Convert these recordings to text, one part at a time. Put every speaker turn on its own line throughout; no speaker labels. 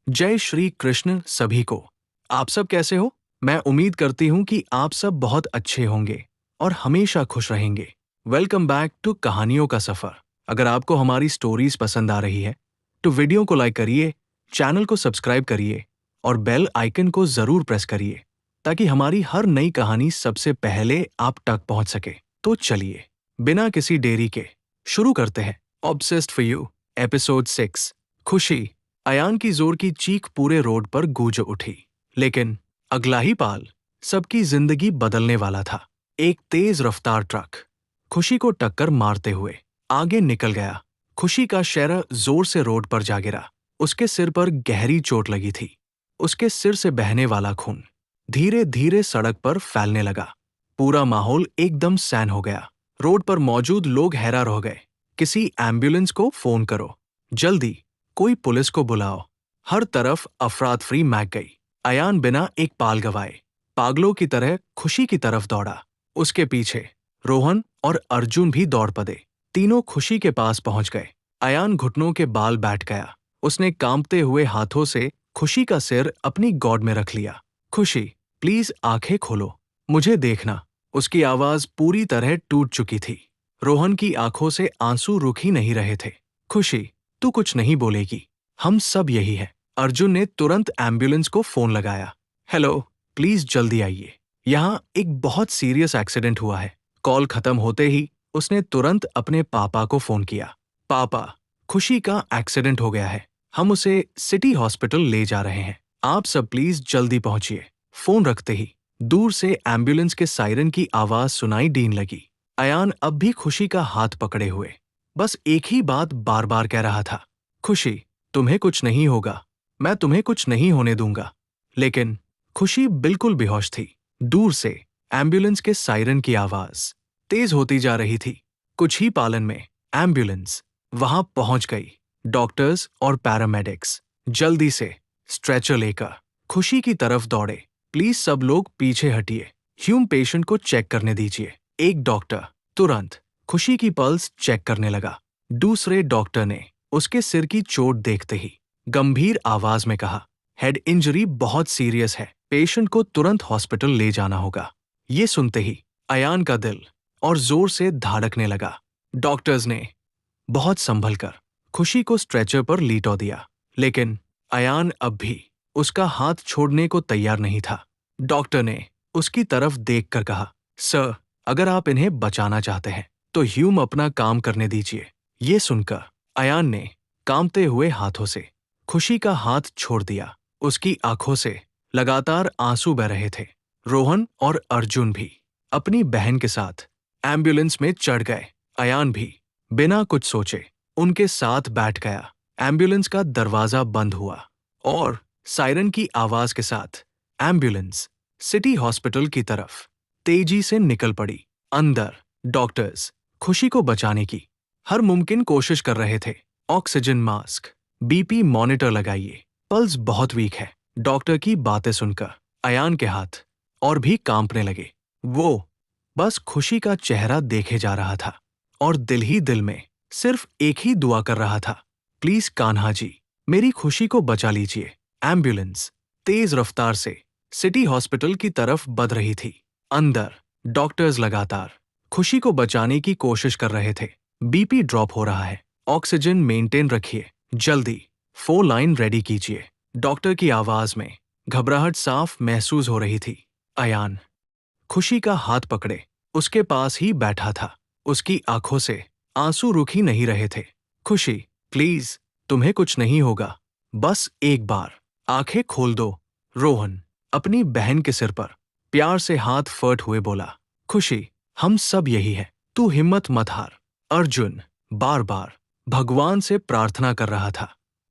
जय श्री कृष्ण सभी को। आप सब कैसे हो? मैं उम्मीद करती हूँ कि आप सब बहुत अच्छे होंगे और हमेशा खुश रहेंगे। वेलकम बैक टू कहानियों का सफर। अगर आपको हमारी स्टोरीज पसंद आ रही है तो वीडियो को लाइक करिए, चैनल को सब्सक्राइब करिए और बेल आइकन को जरूर प्रेस करिए ताकि हमारी हर नई कहानी सबसे पहले आप तक पहुंच सके। तो चलिए बिना किसी देरी के शुरू करते हैं। ऑब्सेस्ड फॉर यू एपिसोड 6, खुशी। अयान की जोर की चीख पूरे रोड पर गूंज उठी, लेकिन अगला ही पाल सबकी जिंदगी बदलने वाला था। एक तेज रफ्तार ट्रक खुशी को टक्कर मारते हुए आगे निकल गया। खुशी का चेहरा जोर से रोड पर जा गिरा। उसके सिर पर गहरी चोट लगी थी। उसके सिर से बहने वाला खून धीरे धीरे सड़क पर फैलने लगा। पूरा माहौल एकदम सैन हो गया। रोड पर मौजूद लोग हैरान हो गए। किसी एम्बुलेंस को फोन करो, जल्दी, कोई पुलिस को बुलाओ। हर तरफ अफरातफरी मैक गई। अयान बिना एक पाल गवाए पागलों की तरह खुशी की तरफ दौड़ा। उसके पीछे रोहन और अर्जुन भी दौड़ पड़े। तीनों खुशी के पास पहुंच गए। अयान घुटनों के बाल बैठ गया। उसने कांपते हुए हाथों से खुशी का सिर अपनी गोद में रख लिया। खुशी, प्लीज आंखें खोलो, मुझे देखना। उसकी आवाज पूरी तरह टूट चुकी थी। रोहन की आंखों से आंसू रुक ही नहीं रहे थे। खुशी, तू कुछ नहीं बोलेगी, हम सब यही है। अर्जुन ने तुरंत एम्बुलेंस को फोन लगाया। हेलो, प्लीज जल्दी आइए, यहाँ एक बहुत सीरियस एक्सीडेंट हुआ है। कॉल खत्म होते ही उसने तुरंत अपने पापा को फोन किया। पापा, खुशी का एक्सीडेंट हो गया है, हम उसे सिटी हॉस्पिटल ले जा रहे हैं, आप सब प्लीज जल्दी पहुंचिए। फोन रखते ही दूर से एम्बुलेंस के सायरन की आवाज सुनाई देने लगी। अयान अब भी खुशी का हाथ पकड़े हुए बस एक ही बात बार बार कह रहा था, खुशी, तुम्हें कुछ नहीं होगा, मैं तुम्हें कुछ नहीं होने दूंगा। लेकिन खुशी बिल्कुल बेहोश थी। दूर से एम्बुलेंस के सायरन की आवाज तेज होती जा रही थी। कुछ ही पालन में एम्बुलेंस वहां पहुंच गई। डॉक्टर्स और पैरामेडिक्स जल्दी से स्ट्रेचर लेकर खुशी की तरफ दौड़े। प्लीज सब लोग पीछे हटिए, ह्यूम पेशेंट को चेक करने दीजिए। एक डॉक्टर तुरंत खुशी की पल्स चेक करने लगा। दूसरे डॉक्टर ने उसके सिर की चोट देखते ही गंभीर आवाज में कहा, हेड इंजरी बहुत सीरियस है, पेशेंट को तुरंत हॉस्पिटल ले जाना होगा। ये सुनते ही अयान का दिल और जोर से धड़कने लगा। डॉक्टर्स ने बहुत संभल कर खुशी को स्ट्रेचर पर लिटा दिया, लेकिन अयान अब भी उसका हाथ छोड़ने को तैयार नहीं था। डॉक्टर ने उसकी तरफ देखकर कहा, सर, अगर आप इन्हें बचाना चाहते हैं तो ह्यूम अपना काम करने दीजिए। ये सुनकर अयान ने कांपते हुए हाथों से खुशी का हाथ छोड़ दिया। उसकी आंखों से लगातार आंसू बह रहे थे। रोहन और अर्जुन भी अपनी बहन के साथ एम्बुलेंस में चढ़ गए। अयान भी बिना कुछ सोचे उनके साथ बैठ गया। एम्बुलेंस का दरवाजा बंद हुआ और सायरन की आवाज के साथ एम्बुलेंस सिटी हॉस्पिटल की तरफ तेजी से निकल पड़ी। अंदर डॉक्टर्स खुशी को बचाने की हर मुमकिन कोशिश कर रहे थे। ऑक्सीजन मास्क, बीपी मॉनिटर लगाइए, पल्स बहुत वीक है। डॉक्टर की बातें सुनकर अयान के हाथ और भी कांपने लगे। वो बस खुशी का चेहरा देखे जा रहा था और दिल ही दिल में सिर्फ एक ही दुआ कर रहा था, प्लीज कान्हा जी, मेरी खुशी को बचा लीजिए। एम्बुलेंस तेज रफ्तार से सिटी हॉस्पिटल की तरफ बढ़ रही थी। अंदर डॉक्टर्स लगातार खुशी को बचाने की कोशिश कर रहे थे। बीपी ड्रॉप हो रहा है, ऑक्सीजन मेंटेन रखिए, जल्दी 4 लाइन रेडी कीजिए। डॉक्टर की आवाज में घबराहट साफ महसूस हो रही थी। अयान खुशी का हाथ पकड़े उसके पास ही बैठा था। उसकी आंखों से आंसू रुक ही नहीं रहे थे। खुशी, प्लीज, तुम्हें कुछ नहीं होगा, बस एक बार आंखें खोल दो। रोहन अपनी बहन के सिर पर प्यार से हाथ फट हुए बोला, खुशी, हम सब यही है, तू हिम्मत मत हार। अर्जुन बार बार भगवान से प्रार्थना कर रहा था,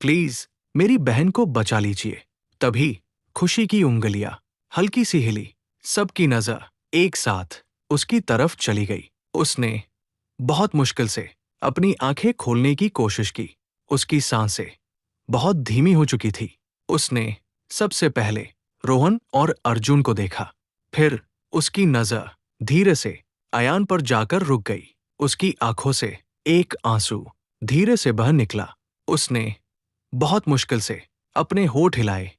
प्लीज मेरी बहन को बचा लीजिए। तभी खुशी की उंगलियां हल्की सी हिली। सबकी नजर एक साथ उसकी तरफ चली गई। उसने बहुत मुश्किल से अपनी आंखें खोलने की कोशिश की। उसकी सांसें बहुत धीमी हो चुकी थी। उसने सबसे पहले रोहन और अर्जुन को देखा, फिर उसकी नजर धीरे से अयान पर जाकर रुक गई। उसकी आंखों से एक आंसू धीरे से बह निकला। उसने बहुत मुश्किल से अपने होठ हिलाए।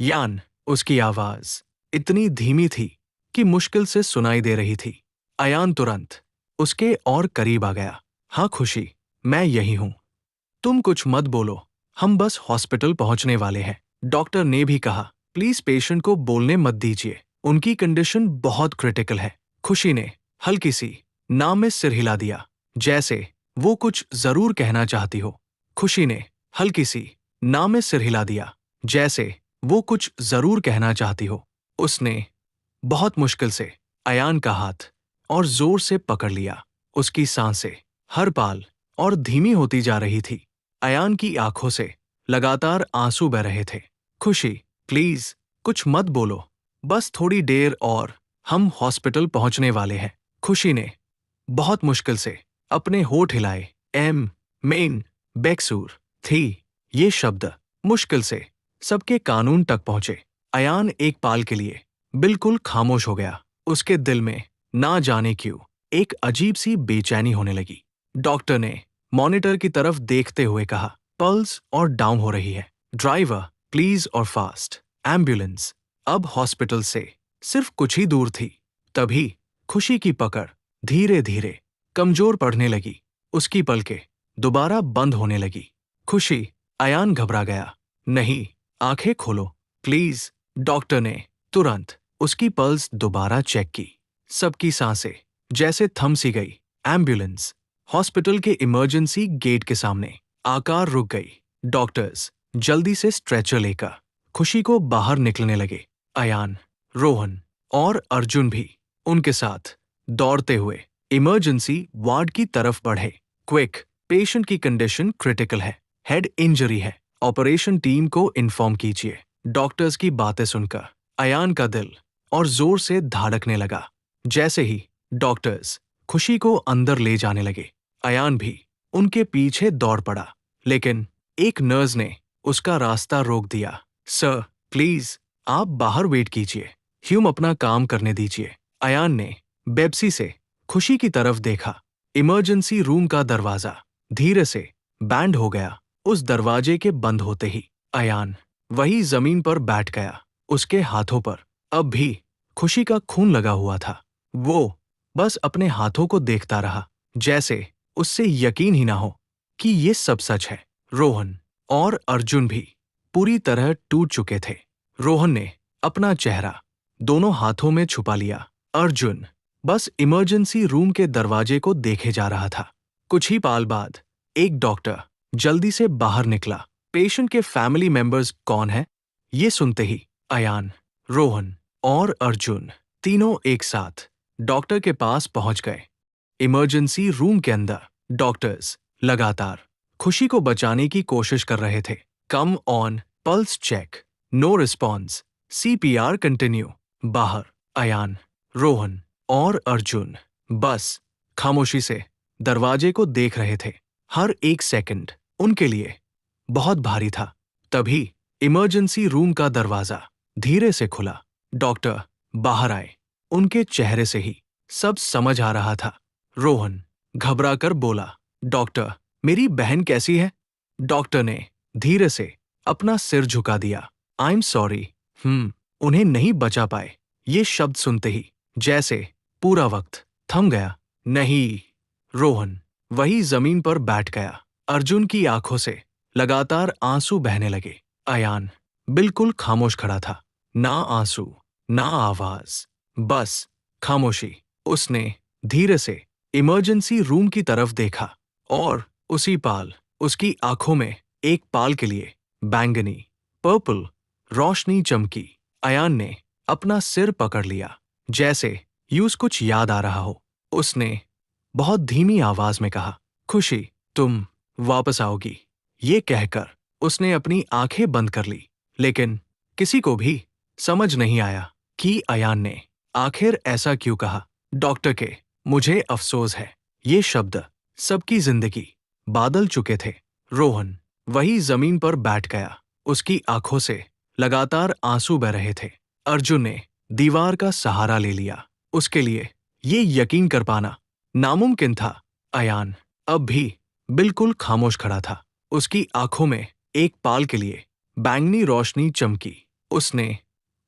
यान। उसकी आवाज इतनी धीमी थी कि मुश्किल से सुनाई दे रही थी। अयान तुरंत उसके और करीब आ गया। हाँ खुशी, मैं यही हूं। तुम कुछ मत बोलो, हम बस हॉस्पिटल पहुंचने वाले हैं। डॉक्टर ने भी कहा, प्लीज पेशेंट को बोलने मत दीजिए, उनकी कंडीशन बहुत क्रिटिकल है। खुशी ने हल्की सी ना में सिर हिला दिया, जैसे वो कुछ जरूर कहना चाहती हो। खुशी ने हल्की सी ना में सिर हिला दिया, जैसे वो कुछ जरूर कहना चाहती हो। उसने बहुत मुश्किल से अयान का हाथ और जोर से पकड़ लिया। उसकी सांसें हर पाल और धीमी होती जा रही थी। अयान की आंखों से लगातार आंसू बह रहे थे। खुशी, प्लीज कुछ मत बोलो, बस थोड़ी देर और हम हॉस्पिटल पहुंचने वाले हैं। खुशी ने बहुत मुश्किल से अपने होठ हिलाए। मेन बेकसूर थी। ये शब्द मुश्किल से सबके कानून तक पहुंचे। अयान एक पाल के लिए बिल्कुल खामोश हो गया। उसके दिल में ना जाने क्यों एक अजीब सी बेचैनी होने लगी। डॉक्टर ने मॉनिटर की तरफ देखते हुए कहा, पल्स और डाउन हो रही है। ड्राइवर प्लीज और फास्ट। एम्बुलेंस अब हॉस्पिटल से सिर्फ कुछ ही दूर थी। तभी खुशी की पकड़ धीरे धीरे कमजोर पड़ने लगी। उसकी पलकें दोबारा बंद होने लगी। खुशी, अयान घबरा गया। नहीं, आंखें खोलो प्लीज। डॉक्टर ने तुरंत उसकी पल्स दोबारा चेक की। सबकी सांसें जैसे थम सी गई। एम्बुलेंस हॉस्पिटल के इमरजेंसी गेट के सामने आकार रुक गई। डॉक्टर्स जल्दी से स्ट्रेचर लेकर खुशी को बाहर निकलने लगे। अयान, रोहन और अर्जुन भी उनके साथ दौड़ते हुए इमरजेंसी वार्ड की तरफ बढ़े। क्विक, पेशेंट की कंडीशन क्रिटिकल है, हेड इंजरी है, ऑपरेशन टीम को इन्फॉर्म कीजिए। डॉक्टर्स की बातें सुनकर अयान का दिल और जोर से धड़कने लगा। जैसे ही डॉक्टर्स खुशी को अंदर ले जाने लगे, अयान भी उनके पीछे दौड़ पड़ा। लेकिन एक नर्स ने उसका रास्ता रोक दिया। सर प्लीज, आप बाहर वेट कीजिए, ह्यूम अपना काम करने दीजिए। अयान ने बेब्सी से खुशी की तरफ देखा। इमरजेंसी रूम का दरवाजा धीरे से बैंड हो गया। उस दरवाजे के बंद होते ही अयान वही जमीन पर बैठ गया। उसके हाथों पर अब भी खुशी का खून लगा हुआ था। वो बस अपने हाथों को देखता रहा, जैसे उससे यकीन ही ना हो कि ये सब सच है। रोहन और अर्जुन भी पूरी तरह टूट चुके थे। रोहन ने अपना चेहरा दोनों हाथों में छुपा लिया। अर्जुन बस इमरजेंसी रूम के दरवाजे को देखे जा रहा था। कुछ ही पाल बाद एक डॉक्टर जल्दी से बाहर निकला। पेशेंट के फैमिली मेंबर्स कौन है? ये सुनते ही अयान, रोहन और अर्जुन तीनों एक साथ डॉक्टर के पास पहुंच गए। इमरजेंसी रूम के अंदर डॉक्टर्स लगातार खुशी को बचाने की कोशिश कर रहे थे। Come on, pulse check, no response, CPR continue. बाहर अयान, रोहन और अर्जुन बस खामोशी से दरवाजे को देख रहे थे। हर एक सेकंड उनके लिए बहुत भारी था। तभी इमरजेंसी रूम का दरवाजा धीरे से खुला। डॉक्टर बाहर आए। उनके चेहरे से ही सब समझ आ रहा था। रोहन घबराकर बोला, डॉक्टर, मेरी बहन कैसी है? डॉक्टर ने धीरे से अपना सिर झुका दिया। आई एम सॉरी, उन्हें नहीं बचा पाए। ये शब्द सुनते ही जैसे पूरा वक्त थम गया। नहीं। रोहन वही जमीन पर बैठ गया। अर्जुन की आंखों से लगातार आंसू बहने लगे। अयान बिल्कुल खामोश खड़ा था। ना आंसू, ना आवाज, बस खामोशी। उसने धीरे से इमरजेंसी रूम की तरफ देखा और उसी पाल उसकी आंखों में एक पाल के लिए बैंगनी, पर्पल रोशनी चमकी। अयान ने अपना सिर पकड़ लिया, जैसे यूं कुछ याद आ रहा हो। उसने बहुत धीमी आवाज में कहा, खुशी, तुम वापस आओगी। ये कहकर उसने अपनी आंखें बंद कर ली। लेकिन किसी को भी समझ नहीं आया कि अयान ने आखिर ऐसा क्यों कहा। डॉक्टर के मुझे अफसोस है, ये शब्द सबकी जिंदगी बादल चुके थे। रोहन वही जमीन पर बैठ गया। उसकी आंखों से लगातार आंसू बह रहे थे। अर्जुन ने दीवार का सहारा ले लिया। उसके लिए ये यकीन कर पाना नामुमकिन था। अयान अब भी बिल्कुल खामोश खड़ा था। उसकी आंखों में एक पाल के लिए बैंगनी रोशनी चमकी। उसने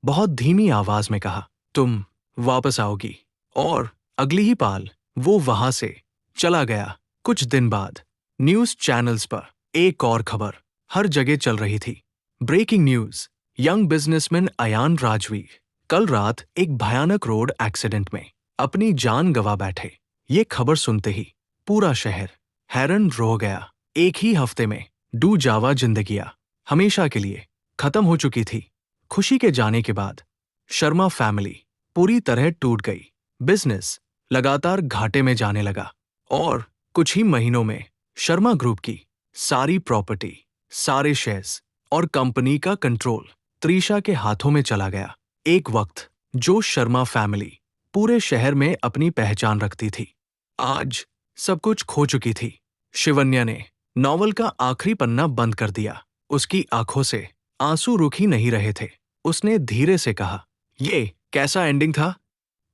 बहुत धीमी आवाज में कहा, तुम वापस आओगी। और अगली ही पाल वो वहां से चला गया। कुछ दिन बाद न्यूज चैनल्स पर एक और खबर हर जगह चल रही थी। Breaking news, young businessman Ayaan Rajvi कल रात एक भयानक रोड एक्सीडेंट में अपनी जान गंवा बैठे। ये खबर सुनते ही पूरा शहर हैरान रह गया। एक ही हफ्ते में डू जावा जिंदगियां हमेशा के लिए खत्म हो चुकी थी। खुशी के जाने के बाद शर्मा फैमिली पूरी तरह टूट गई। बिजनेस लगातार घाटे में जाने लगा और कुछ ही महीनों में शर्मा ग्रुप की सारी प्रॉपर्टी, सारे शेयर्स और कंपनी का कंट्रोल त्रिशा के हाथों में चला गया। एक वक्त जो शर्मा फैमिली पूरे शहर में अपनी पहचान रखती थी, आज सब कुछ खो चुकी थी। शिवन्या ने नॉवल का आखिरी पन्ना बंद कर दिया। उसकी आंखों से आंसू रुक ही नहीं रहे थे। उसने धीरे से कहा, ये कैसा एंडिंग था?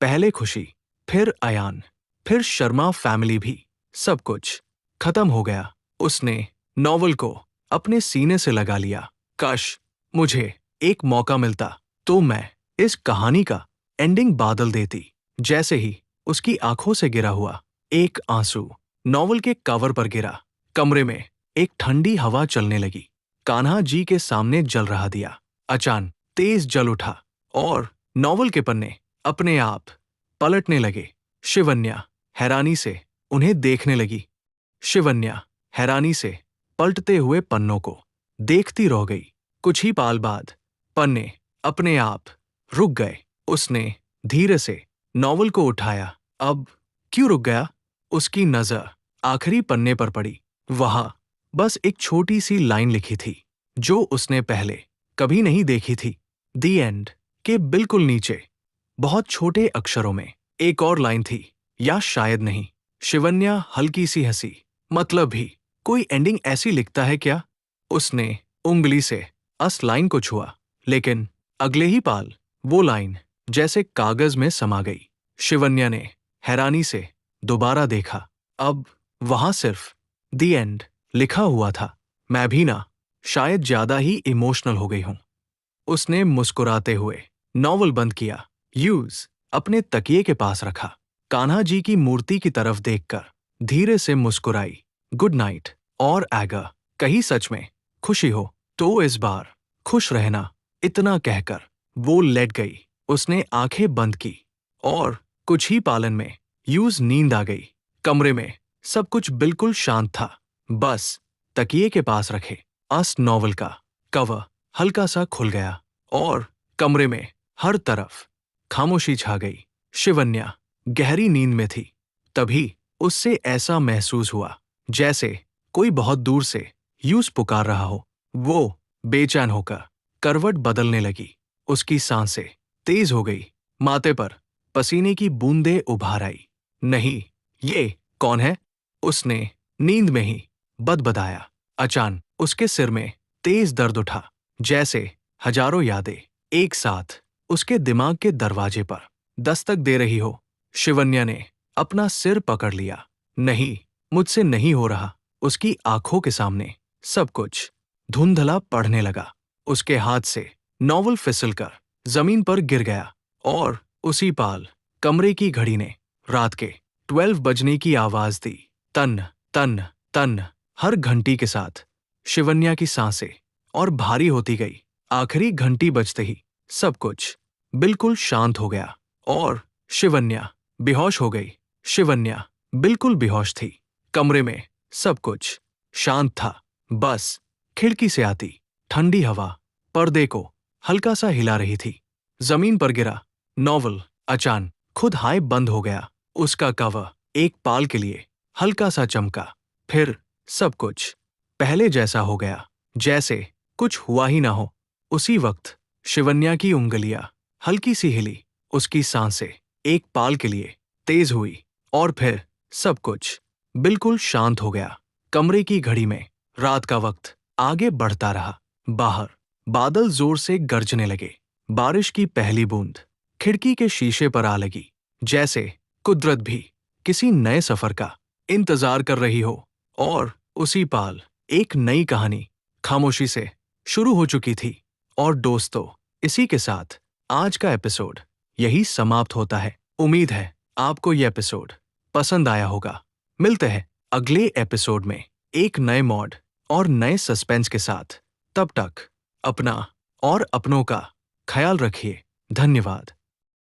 पहले खुशी, फिर अयान, फिर शर्मा फैमिली भी, सब कुछ खत्म हो गया। उसने नॉवल को अपने सीने से लगा लिया। काश मुझे एक मौका मिलता तो मैं इस कहानी का एंडिंग बादल देती। जैसे ही उसकी आंखों से गिरा हुआ एक आंसू नॉवल के कवर पर गिरा, कमरे में एक ठंडी हवा चलने लगी। कान्हा जी के सामने जल रहा दिया अचानक तेज जल उठा और नॉवल के पन्ने अपने आप पलटने लगे। शिवन्या हैरानी से उन्हें देखने लगी। शिवन्या हैरानी से पलटते हुए पन्नों को देखती रह गई। कुछ ही पाल बाद पन्ने अपने आप रुक गए। उसने धीरे से नॉवल को उठाया। अब क्यों रुक गया? उसकी नजर आखिरी पन्ने पर पड़ी। वहां बस एक छोटी सी लाइन लिखी थी जो उसने पहले कभी नहीं देखी थी। द एंड के बिल्कुल नीचे बहुत छोटे अक्षरों में एक और लाइन थी, या शायद नहीं। शिवन्या हल्की सी हंसी। मतलब भी कोई एंडिंग ऐसी लिखता है क्या? उसने उंगली से अस लाइन को छुआ, लेकिन अगले ही पाल वो लाइन जैसे कागज में समा गई। शिवन्या ने हैरानी से दोबारा देखा। अब वहां सिर्फ द एंड लिखा हुआ था। मैं भी ना शायद ज्यादा ही इमोशनल हो गई हूं। उसने मुस्कुराते हुए नॉवल बंद किया, यूज अपने तकिए के पास रखा। कान्हा जी की मूर्ति की तरफ देखकर धीरे से मुस्कुराई। Good night. और अगर कहीं सच में खुशी हो तो इस बार खुश रहना। इतना कहकर वो लेट गई। उसने आंखें बंद की और कुछ ही पालन में यूज नींद आ गई। कमरे में सब कुछ बिल्कुल शांत था। बस तकिए के पास रखे अस नॉवल का कवर हल्का सा खुल गया और कमरे में हर तरफ खामोशी छा गई। शिवन्या गहरी नींद में थी। तभी उससे ऐसा महसूस हुआ जैसे कोई बहुत दूर से यूज पुकार रहा हो। वो बेचैन होकर करवट बदलने लगी। उसकी सांसें तेज हो गई। माथे पर पसीने की बूंदें उभार आई। नहीं, ये कौन है? उसने नींद में ही बदबदाया। अचानक उसके सिर में तेज दर्द उठा, जैसे हजारों यादें एक साथ उसके दिमाग के दरवाजे पर दस्तक दे रही हो। शिवन्या ने अपना सिर पकड़ लिया। नहीं, मुझसे नहीं हो रहा। उसकी आंखों के सामने सब कुछ धुंधला पड़ने लगा। उसके हाथ से नॉवल फिसलकर जमीन पर गिर गया और उसी पाल कमरे की घड़ी ने रात के 12 बजने की आवाज दी। तन तन तन हर घंटी के साथ शिवन्या की सांसें और भारी होती गई। आखिरी घंटी बजते ही सब कुछ बिल्कुल शांत हो गया और शिवन्या बेहोश हो गई। शिवन्या बिल्कुल बेहोश थी। कमरे में सब कुछ शांत था। बस खिड़की से आती ठंडी हवा पर्दे को हल्का सा हिला रही थी। जमीन पर गिरा नॉवल अचानक खुद हाय बंद हो गया। उसका कवर एक पाल के लिए हल्का सा चमका। फिर सब कुछ पहले जैसा हो गया, जैसे कुछ हुआ ही ना हो। उसी वक्त शिवन्या की उंगलियां हल्की सी हिली। उसकी सांसें एक पाल के लिए तेज हुई और फिर सब कुछ बिल्कुल शांत हो गया। कमरे की घड़ी में रात का वक्त आगे बढ़ता रहा। बाहर बादल जोर से गरजने लगे। बारिश की पहली बूंद खिड़की के शीशे पर आ लगी, जैसे कुदरत भी किसी नए सफर का इंतजार कर रही हो। और उसी पाल एक नई कहानी खामोशी से शुरू हो चुकी थी। और दोस्तों, इसी के साथ आज का एपिसोड यही समाप्त होता है। उम्मीद है आपको यह एपिसोड पसंद आया होगा। मिलते हैं अगले एपिसोड में एक नए मॉड और नए सस्पेंस के साथ। तब तक अपना और अपनों का ख्याल रखिए। धन्यवाद।